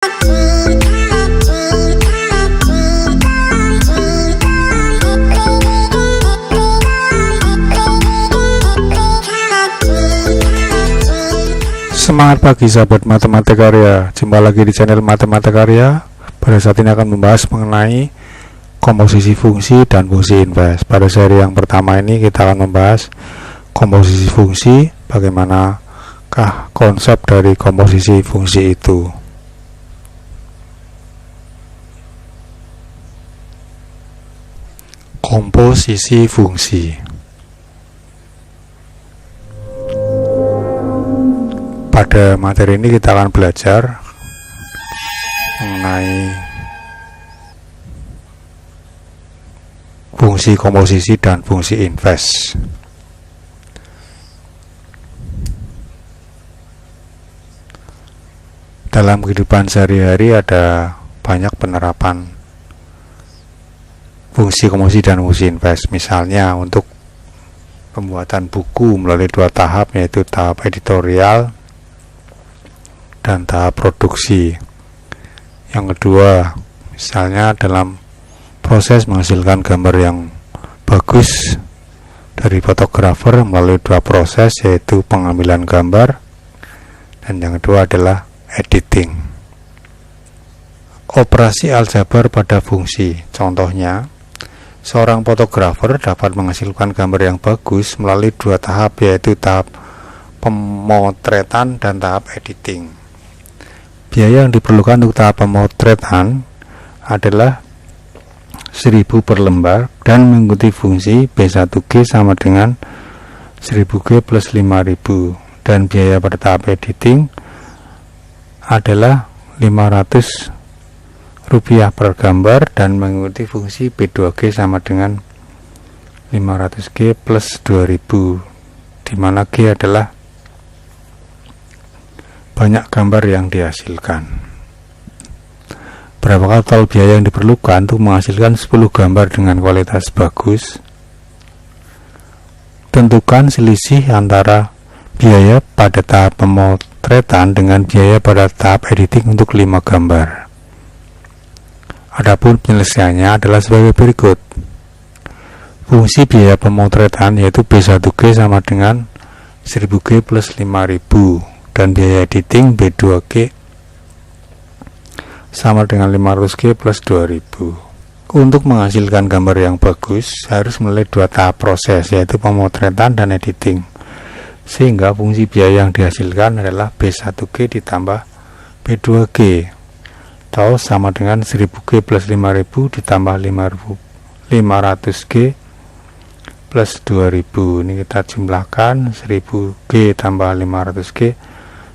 Semangat pagi sahabat Matematika. Jumpa lagi di channel Matematika. Pada saat ini akan membahas mengenai komposisi fungsi dan fungsi inverse. Pada seri yang pertama ini kita akan membahas komposisi fungsi, bagaimanakah konsep dari komposisi fungsi itu. Komposisi fungsi. Pada materi ini kita akan belajar mengenai fungsi komposisi dan fungsi inverse. Dalam kehidupan sehari-hari ada banyak penerapan fungsi komposisi dan fungsi inverse. Misalnya untuk pembuatan buku melalui dua tahap, yaitu tahap editorial dan tahap produksi. Yang kedua, misalnya dalam proses menghasilkan gambar yang bagus dari fotografer melalui dua proses, yaitu pengambilan gambar dan yang kedua adalah editing. Operasi aljabar pada fungsi. Contohnya, seorang fotografer dapat menghasilkan gambar yang bagus melalui dua tahap, yaitu tahap pemotretan dan tahap editing. Biaya yang diperlukan untuk tahap pemotretan adalah 1000 per lembar dan mengikuti fungsi B1G sama dengan 1000G plus 5000, dan biaya pada tahap editing adalah 500 rupiah per gambar dan mengikuti fungsi B2G sama dengan 500G plus 2000, di mana G adalah banyak gambar yang dihasilkan. Berapakah total biaya yang diperlukan untuk menghasilkan 10 gambar dengan kualitas bagus? Tentukan selisih antara biaya pada tahap pemotretan dengan biaya pada tahap editing untuk 5 gambar. Adapun penyelesaiannya adalah sebagai berikut. Fungsi biaya pemotretan yaitu B1G sama dengan 1000G plus 5000, dan biaya editing B2G sama dengan 500G plus 2000. Untuk menghasilkan gambar yang bagus harus melalui dua tahap proses, yaitu pemotretan dan editing, sehingga fungsi biaya yang dihasilkan adalah B1G ditambah B2G, atau sama dengan 1000G plus 5000 ditambah 500G plus 2000. Ini kita jumlahkan, 1000G tambah 500G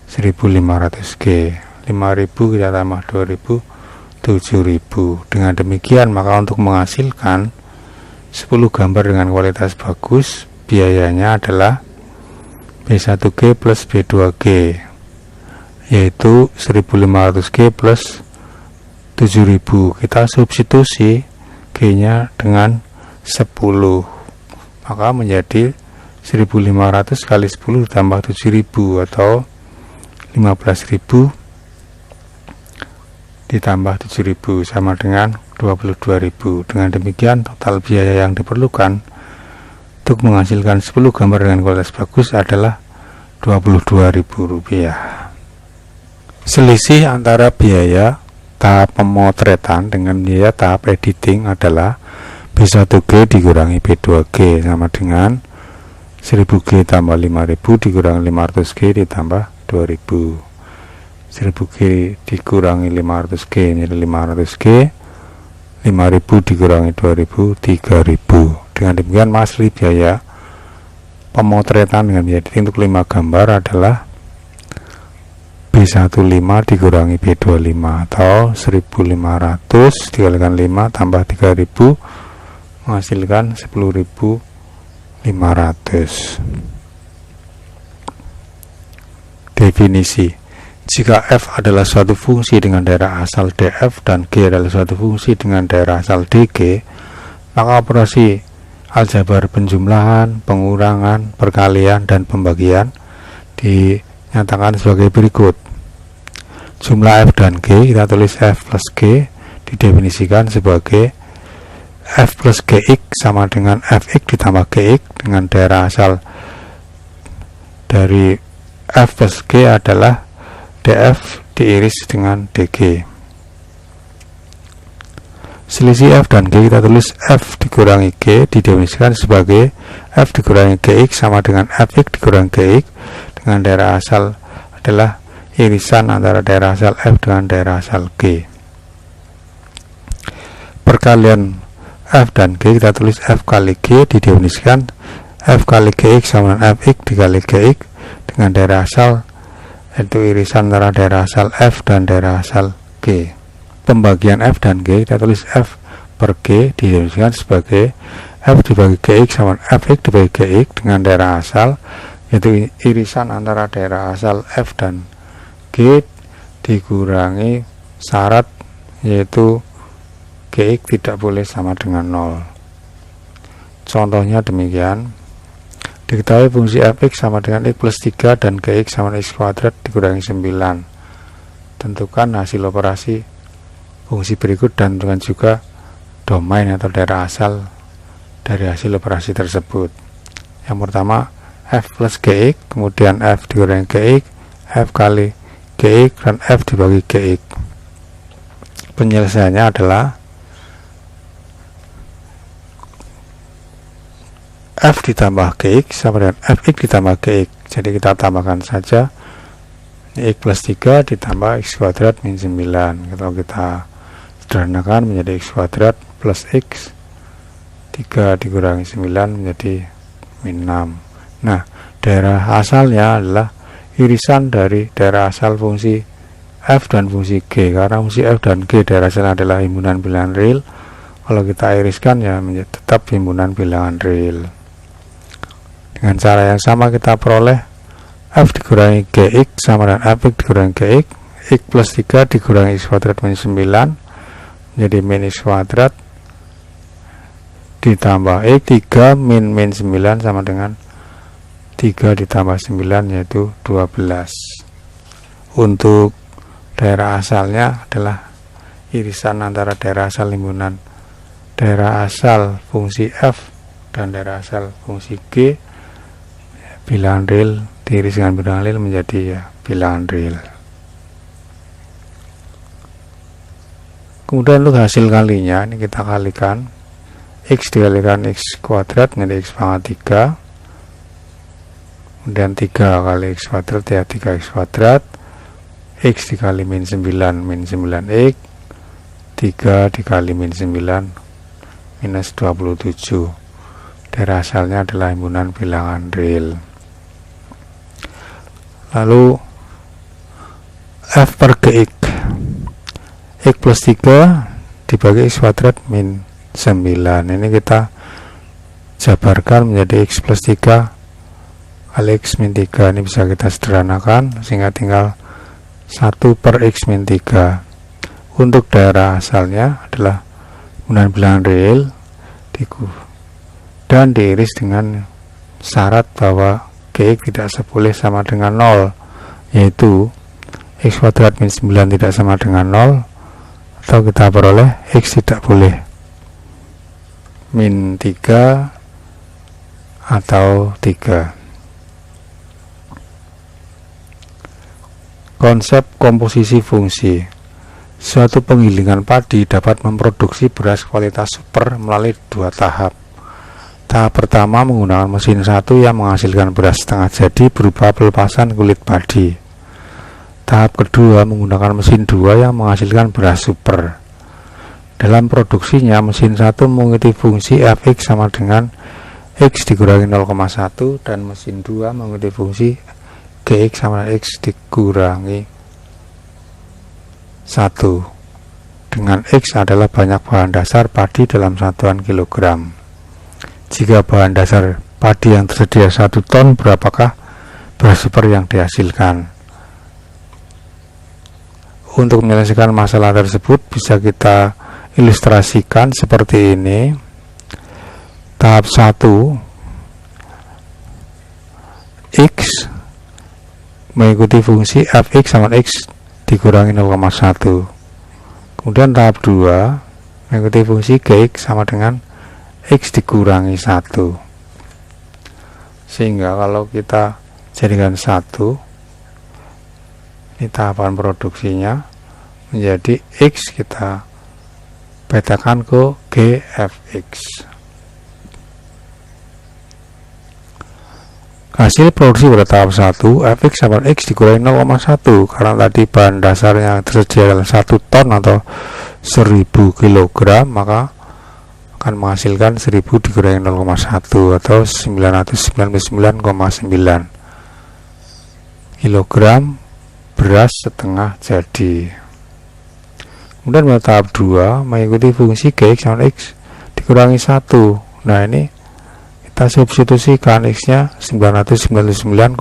1500G, 5000 kita tambah 2000 7000. Dengan demikian maka untuk menghasilkan 10 gambar dengan kualitas bagus biayanya adalah B1G plus B2G, yaitu 1500G plus 7000. Kita substitusi G nya dengan 10, maka menjadi 1500 kali 10 ditambah 7000 atau 15.000 ditambah 7.000 sama dengan 22.000. Dengan demikian total biaya yang diperlukan untuk menghasilkan 10 gambar dengan kualitas bagus adalah Rp22.000. Selisih antara biaya tahap pemotretan dengan biaya tahap editing adalah B1G dikurangi B2G sama dengan 1000G tambah 5000 dikurangi 500G ditambah 2000. 1000G dikurangi 500G menjadi 500G, 5000 dikurangi 2000 3000. Dengan demikian asli biaya pemotretan dengan biaya editing untuk 5 gambar adalah B15 dikurangi B25 atau 1500 dikalikan 5 tambah 3000 menghasilkan 10.500. Definisi: jika f adalah suatu fungsi dengan daerah asal df dan g adalah suatu fungsi dengan daerah asal dg, maka operasi aljabar penjumlahan, pengurangan, perkalian, dan pembagian dinyatakan sebagai berikut. jumlah F dan G, kita tulis F plus G didefinisikan sebagai F plus Gx sama dengan Fx ditambah Gx dengan daerah asal dari F plus G adalah df diiris dengan dg. Selisih F dan G kita tulis F dikurangi G didefinisikan sebagai F dikurangi Gx sama dengan Fx dikurangi Gx dengan daerah asal adalah irisan antara daerah asal F dengan daerah asal G. Perkalian F dan G kita tulis F kali G didefinisikan F kali Gx sama dengan Fx dikali Gx dengan daerah asal yaitu irisan antara daerah asal F dan daerah asal G. Pembagian F dan G kita tulis F per G didefinisikan sebagai F dibagi Gx sama Fx dibagi Gx dengan daerah asal yaitu irisan antara daerah asal F dan G dikurangi syarat yaitu Gx tidak boleh sama dengan 0. Contohnya demikian. Diketahui fungsi Fx sama dengan X plus 3 dan Gx sama dengan X kuadrat dikurangi 9. Tentukan hasil operasi fungsi berikut dan tentukan juga domain atau daerah asal dari hasil operasi tersebut. Yang pertama F plus Gx, kemudian F dikurangi Gx, F kali Gx dan F dibagi Gx. Penyelesaiannya adalah F ditambah Gx sama dengan Fx ditambah Gx. Jadi kita tambahkan saja X plus 3 ditambah X kuadrat min 9. Kalau kita sederhanakan menjadi X kuadrat plus X 3 dikurangi 9 menjadi min 6. Nah, daerah asalnya adalah irisan dari daerah asal fungsi F dan fungsi G. Karena fungsi F dan G daerah asal adalah himpunan bilangan real, kalau kita iriskan ya menjadi tetap himpunan bilangan real. Dengan cara yang sama kita peroleh F dikurangi Gx sama dengan Fx dikurangi Gx, X plus 3 dikurangi X kuadrat min 9 menjadi min X kuadrat ditambah X 3 min 9 sama dengan 3 ditambah 9 yaitu 12. Untuk daerah asalnya adalah irisan antara daerah asal himpunan daerah asal fungsi F dan daerah asal fungsi G. Bilangan real diiris dengan bilangan real menjadi ya bilangan real. Kemudian untuk hasil kalinya ini kita kalikan X dikalikan X kuadrat menjadi X pangkat 3, kemudian 3 kali X kuadrat ya 3X kuadrat, X dikali min 9 X, 3 dikali min 9 minus 27. Daerah asalnya adalah himpunan bilangan real. Lalu F per Gx, X plus 3 dibagi X kuadrat min 9. Ini kita jabarkan menjadi X plus 3 kali X min 3. Ini bisa kita sederhanakan sehingga tinggal 1 per X min 3. Untuk daerah asalnya adalah himpunan bilangan real dan diiris dengan syarat bahwa Gx tidak boleh sama dengan 0, yaitu X kuadrat min 9 tidak sama dengan 0, atau kita peroleh X tidak boleh min 3 atau 3. Konsep komposisi fungsi. Suatu penggilingan padi dapat memproduksi beras kualitas super melalui 2 tahap. Tahap pertama menggunakan mesin 1 yang menghasilkan beras setengah jadi berupa pelepasan kulit padi. Tahap kedua menggunakan mesin 2 yang menghasilkan beras super. Dalam produksinya mesin 1 mengikuti fungsi Fx sama dengan X dikurangi 0,1 dan mesin 2 mengikuti fungsi Gx sama dengan X dikurangi 1, dengan X adalah banyak bahan dasar padi dalam satuan kilogram. Jika bahan dasar padi yang tersedia 1 ton, berapakah beras super yang dihasilkan? Untuk menyelesaikan masalah tersebut bisa kita ilustrasikan seperti ini. Tahap 1 X mengikuti fungsi Fx sama X dikurangi 0,1. Kemudian tahap 2 mengikuti fungsi Gx sama dengan X dikurangi 1, sehingga kalau kita jadikan 1, ini tahapan produksinya, menjadi X kita petakan ke GFX. Hasil produksi pada tahap 1, Fx sama X dikurangi 0,1, karena tadi bahan dasarnya tersedia adalah 1 ton atau 1000 kg, maka akan menghasilkan 1000 dikurangi 0,1 atau 999,9 kg beras setengah jadi. Kemudian pada tahap 2 mengikuti fungsi Gx sama X dikurangi 1. Nah, ini kita substitusikan X-nya 999,9,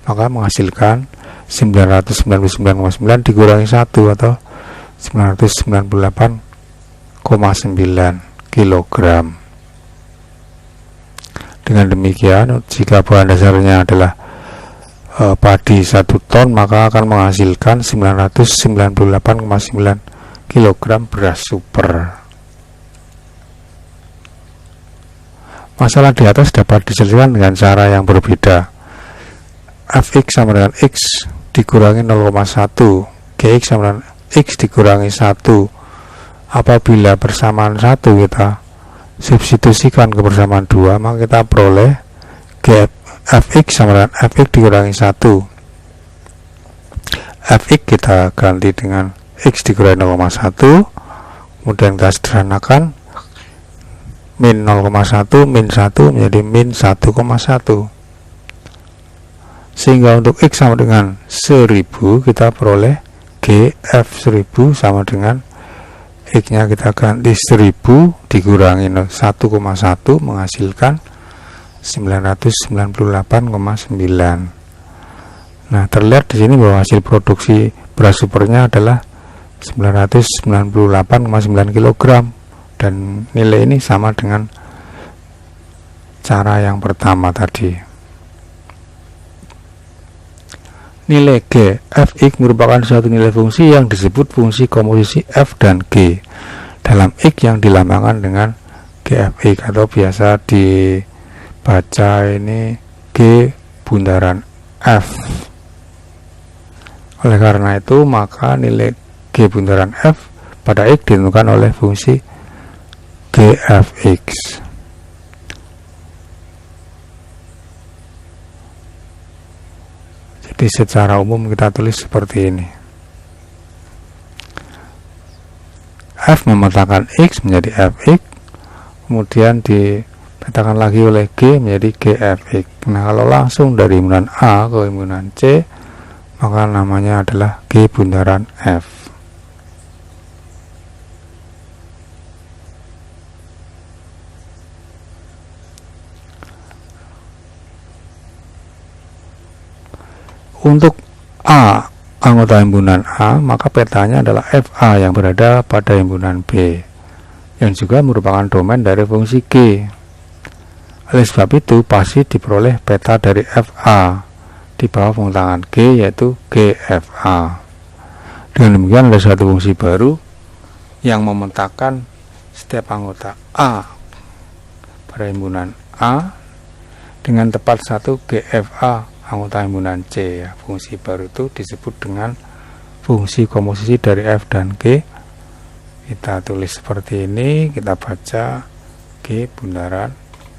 maka menghasilkan 999,9 dikurangi 1 atau 998,9 kg. Dengan demikian, jika bahan dasarnya adalah padi 1 ton, maka akan menghasilkan 998,9 kg beras super. Masalah di atas dapat diselesaikan dengan cara yang berbeda. Fx sama dengan X dikurangi 0,1, Gx sama dengan X dikurangi 1. Apabila persamaan 1 kita substitusikan ke persamaan 2, maka kita peroleh Fx sama dengan Fx dikurangi 1. Fx kita ganti dengan X dikurangi 0,1, kemudian kita sederhanakan, min 0,1 min 1 menjadi min 1,1, sehingga untuk X sama dengan 1000 kita peroleh GF 1000 sama dengan X nya kita ganti 1000 dikurangi 1,1 menghasilkan 998,9. Nah, terlihat di sini bahwa hasil produksi beras supernya adalah 998,9 kg, dan nilai ini sama dengan cara yang pertama tadi. Nilai G Fx merupakan suatu nilai fungsi yang disebut fungsi komposisi F dan G dalam X yang dilambangkan dengan Gfx, atau biasa dibaca ini G bundaran F. Oleh karena itu, maka nilai G bundaran F pada X ditentukan oleh fungsi Gfx. Jadi secara umum kita tulis seperti ini. F memetakan X menjadi Fx, kemudian dipetakan lagi oleh G menjadi Gfx. Nah, kalau langsung dari himpunan A ke himpunan C, maka namanya adalah G bundaran F. Untuk A, anggota himpunan A, maka petanya adalah FA yang berada pada himpunan B, yang juga merupakan domain dari fungsi G. Oleh sebab itu, pasti diperoleh peta dari FA di bawah pengulangan G, yaitu GFA. Dengan demikian, ada satu fungsi baru yang memetakan setiap anggota A pada himpunan A dengan tepat satu GFA anggota himpunan C. Ya, fungsi baru itu disebut dengan fungsi komposisi dari F dan G. Kita tulis seperti ini, kita baca G bundaran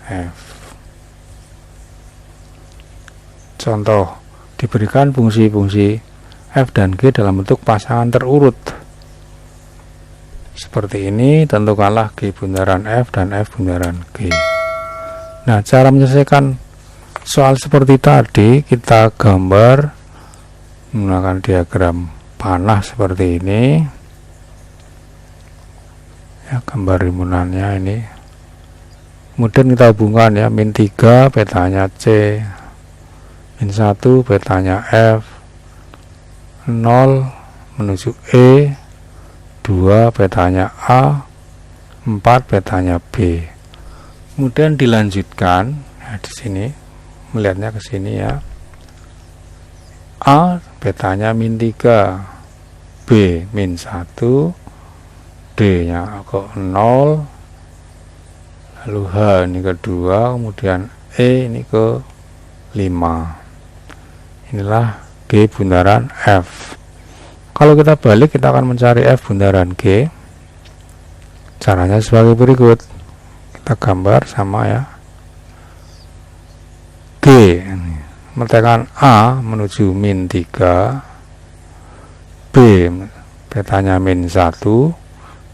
F. Contoh, diberikan fungsi-fungsi F dan G dalam bentuk pasangan terurut seperti ini. Tentukanlah G bundaran F dan F bundaran G. Nah, cara menyelesaikan soal seperti tadi, kita gambar menggunakan diagram panah seperti ini. Ya, gambar himpunannya ini. Kemudian kita hubungkan ya, min 3 petanya C, min 1 petanya F, 0 menuju E, 2 petanya A, 4 petanya B. Kemudian dilanjutkan, nah di sini melihatnya ke sini ya. A betanya min 3, B min 1, D nya kok 0, lalu H ini ke 2, kemudian E ini ke 5. Inilah G bundaran F. Kalau kita balik, kita akan mencari F bundaran G. Caranya sebagai berikut. Kita gambar sama ya. G mentekan A menuju min 3, B betanya min 1,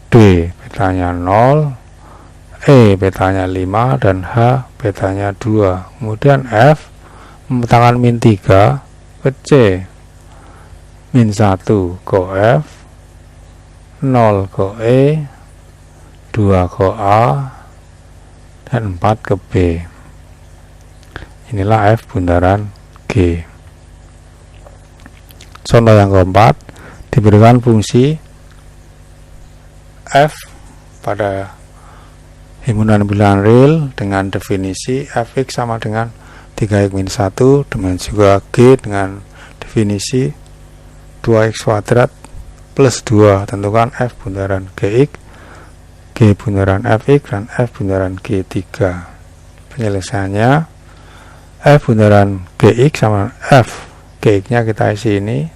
D betanya 0, E betanya 5, dan H betanya 2. Kemudian F memetakan min 3 ke C, min 1 ke F, 0 ke E, 2 ke A, dan 4 ke B. Inilah F bundaran G. Contoh yang keempat, diberikan fungsi F pada himpunan bilangan real dengan definisi fx sama dengan 3x-1, demikian juga G dengan definisi 2x kuadrat plus 2. Tentukan F bundaran Gx, G bundaran Fx, dan F bundaran G3. Penyelesaiannya, F bundaran Gx sama F Gx nya kita isi ini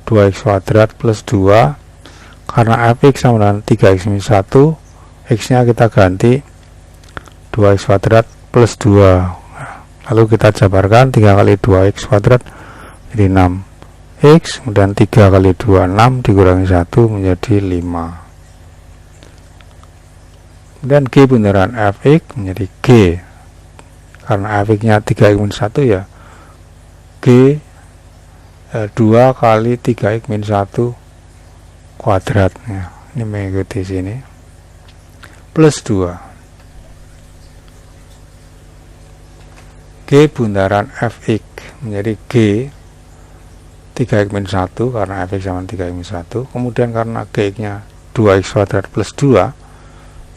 2x kuadrat plus 2, karena Fx sama dengan 3x-1, x nya kita ganti 2x kuadrat plus 2, lalu kita jabarkan 3 kali 2x kuadrat jadi 6x, kemudian 3 kali 2 6 dikurangi 1 menjadi 5. Kemudian G bundaran Fx menjadi G, karena Fx nya 3x-1 ya, G 2 kali 3x-1 kuadrat ya. Ini mengikuti sini plus 2. G bundaran Fx menjadi G 3x-1, karena Fx sama 3x-1. Kemudian karena Gx nya 2x kuadrat plus 2,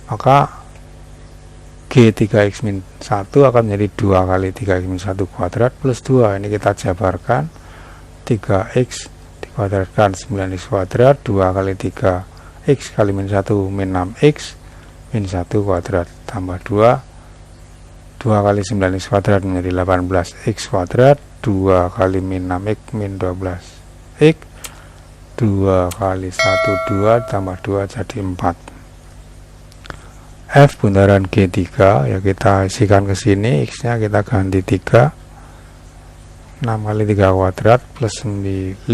maka G 3x-1 akan menjadi 2 kali 3x-1 kuadrat plus 2. Ini kita jabarkan, 3x dikuadratkan 9x kuadrat, 2 kali 3x kali min 1 min 6x min 1 kuadrat tambah 2, 2 kali 9x kuadrat menjadi 18x kuadrat, 2 kali min 6x min 12x, 2 kali 1 2 tambah 2 jadi 4. F bundaran G3 ya kita isikan ke sini, x nya kita ganti 3, 6 kali 3 kuadrat plus 5, 6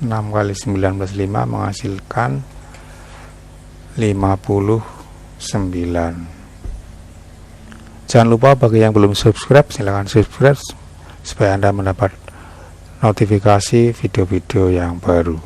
kali 9 plus 5 menghasilkan 59. Jangan lupa bagi yang belum subscribe, silahkan subscribe supaya Anda mendapat notifikasi video-video yang baru.